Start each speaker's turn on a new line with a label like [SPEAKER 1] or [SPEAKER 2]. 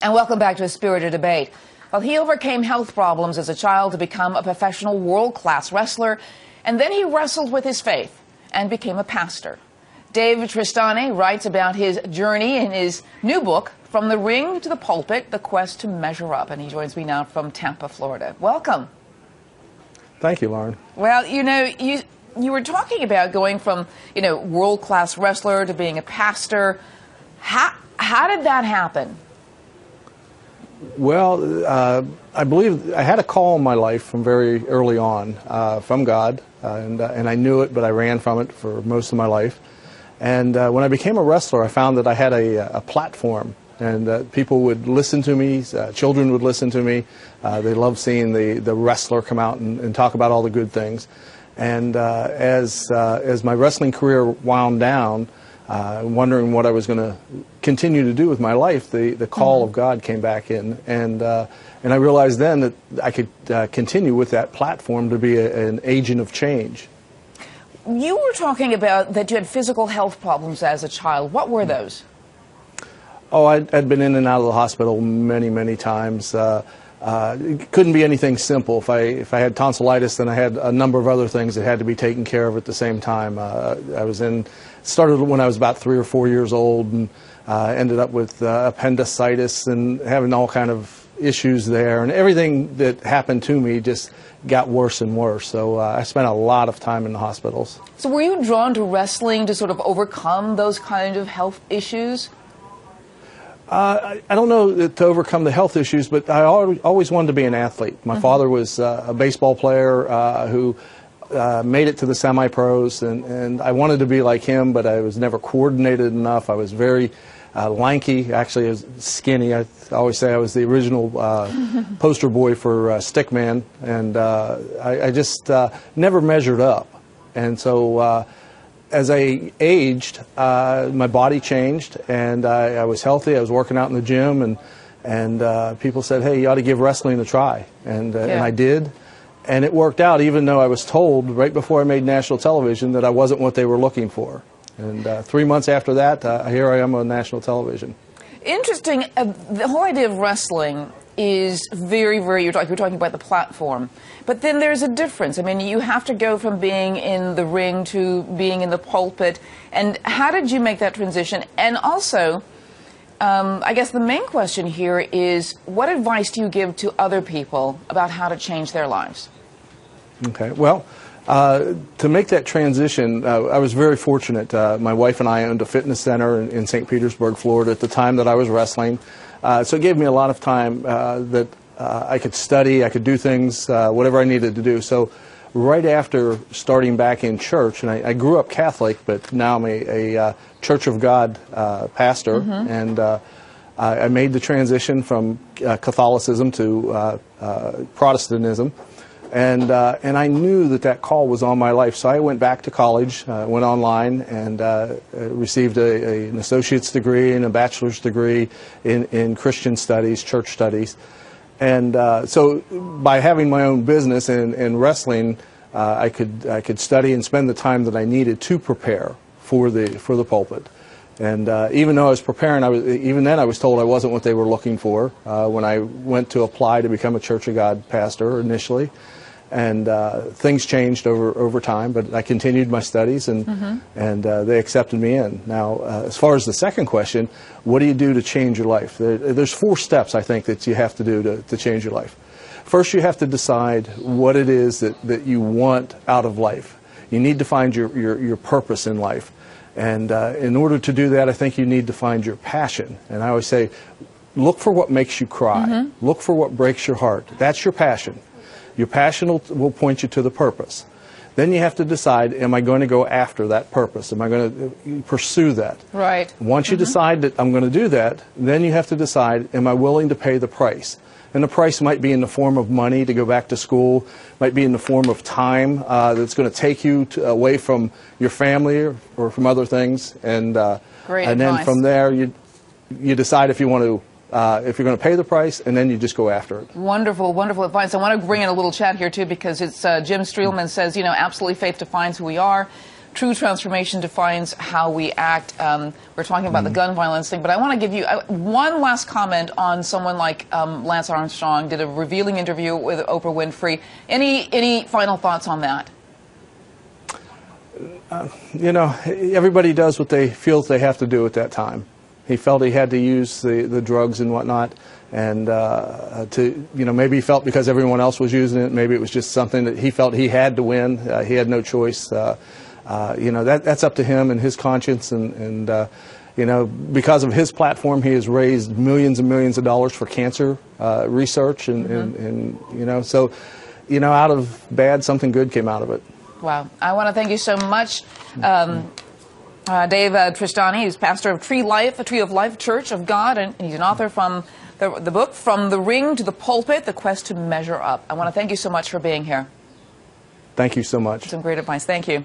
[SPEAKER 1] And welcome back to A Spirited Debate. Well, he overcame health problems as a child to become a professional world-class wrestler, and then he wrestled with his faith and became a pastor. David Tristani writes about his journey in his new book, From the Ring to the Pulpit, The Quest to Measure Up, and he joins me now from Tampa, Florida. Welcome.
[SPEAKER 2] Thank you, Lauren.
[SPEAKER 1] Well, you were talking about going from, world-class wrestler to being a pastor. How did that happen?
[SPEAKER 2] Well, I believe I had a call in my life from very early on from God, and I knew it, but I ran from it for most of my life. And when I became a wrestler, I found that I had a platform, and people would listen to me, children would listen to me. They loved seeing the wrestler come out and talk about all the good things. And as my wrestling career wound down, wondering what I was going to continue to do with my life, the call of God came back in, and I realized then that I could continue with that platform to be an agent of change.
[SPEAKER 1] You were talking about that you had physical health problems as a child. What were those?
[SPEAKER 2] Oh, I'd been in and out of the hospital many, many times. It couldn't be anything simple. If I had tonsillitis, then I had a number of other things that had to be taken care of at the same time. Started when I was about 3 or 4 years old, and ended up with appendicitis and having all kind of issues there. And everything that happened to me just got worse and worse. So I spent a lot of time in the hospitals. So
[SPEAKER 1] were you drawn to wrestling to sort of overcome those kind of health issues?
[SPEAKER 2] I don't know to overcome the health issues, but I always wanted to be an athlete. My father was a baseball player who made it to the semi-pros, and I wanted to be like him, but I was never coordinated enough. I was very lanky. Actually, I was skinny. I always say I was the original poster boy for Stickman, and I just never measured up. And so as I aged, my body changed, and I was healthy. I was working out in the gym, and people said, "Hey, you ought to give wrestling a try," and I did. And it worked out, even though I was told right before I made national television that I wasn't what they were looking for. And 3 months after that, here I am on national television.
[SPEAKER 1] Interesting. The whole idea of wrestling is very, very, you're talking about the platform. But then there's a difference. I mean, you have to go from being in the ring to being in the pulpit. And how did you make that transition? And also, I guess the main question here is, what advice do you give to other people about how to change their lives?
[SPEAKER 2] Okay, well, to make that transition, I was very fortunate. My wife and I owned a fitness center in St. Petersburg, Florida at the time that I was wrestling. So it gave me a lot of time that I could study, I could do things, whatever I needed to do. So right after starting back in church, and I grew up Catholic, but now I'm a Church of God pastor, and I made the transition from Catholicism to Protestantism. And I knew that call was on my life, so I went back to college, went online, and received an associate's degree and a bachelor's degree in Christian studies, church studies. And so by having my own business and wrestling, I could study and spend the time that I needed to prepare for the pulpit. And even though I was preparing, even then I was told I wasn't what they were looking for when I went to apply to become a Church of God pastor initially. And things changed over time, but I continued my studies, and they accepted me in. Now, as far as the second question, what do you do to change your life? There's 4 steps, I think, that you have to do to change your life. First, you have to decide what it is that you want out of life. You need to find your purpose in life. And in order to do that, I think you need to find your passion. And I always say, look for what makes you cry. Look for what breaks your heart. That's your passion. Your passion will point you to the purpose. Then you have to decide, am I going to go after that purpose? Am I going to pursue that?
[SPEAKER 1] Right.
[SPEAKER 2] Once you decide that I'm going to do that, then you have to decide, am I willing to pay the price? And the price might be in the form of money to go back to school, might be in the form of time that's going to take you away from your family or from other things. And then from there, you decide if you want to if you're going to pay the price, and then you just go after it.
[SPEAKER 1] Wonderful, wonderful advice. I want to bring in a little chat here, too, because it's Jim Streelman says, absolutely faith defines who we are. true transformation defines how we act. We're talking about the gun violence thing, but I want to give you one last comment on someone like Lance Armstrong. Did a revealing interview with Oprah Winfrey. Any final thoughts on that?
[SPEAKER 2] You know, everybody does what they feel they have to do at that time. He felt he had to use the drugs and whatnot, and maybe he felt because everyone else was using it, maybe it was just something that he felt he had to win. He had no choice. That's up to him and his conscience, and because of his platform, he has raised millions and millions of dollars for cancer research, and so out of bad, something good came out of it.
[SPEAKER 1] Wow. I want to thank you so much. Dave Tristani, who's pastor of Tree of Life Church of God, and he's an author from the book, From the Ring to the Pulpit, The Quest to Measure Up. I want to thank you so much for being here.
[SPEAKER 2] Thank you so much.
[SPEAKER 1] Some great advice. Thank you.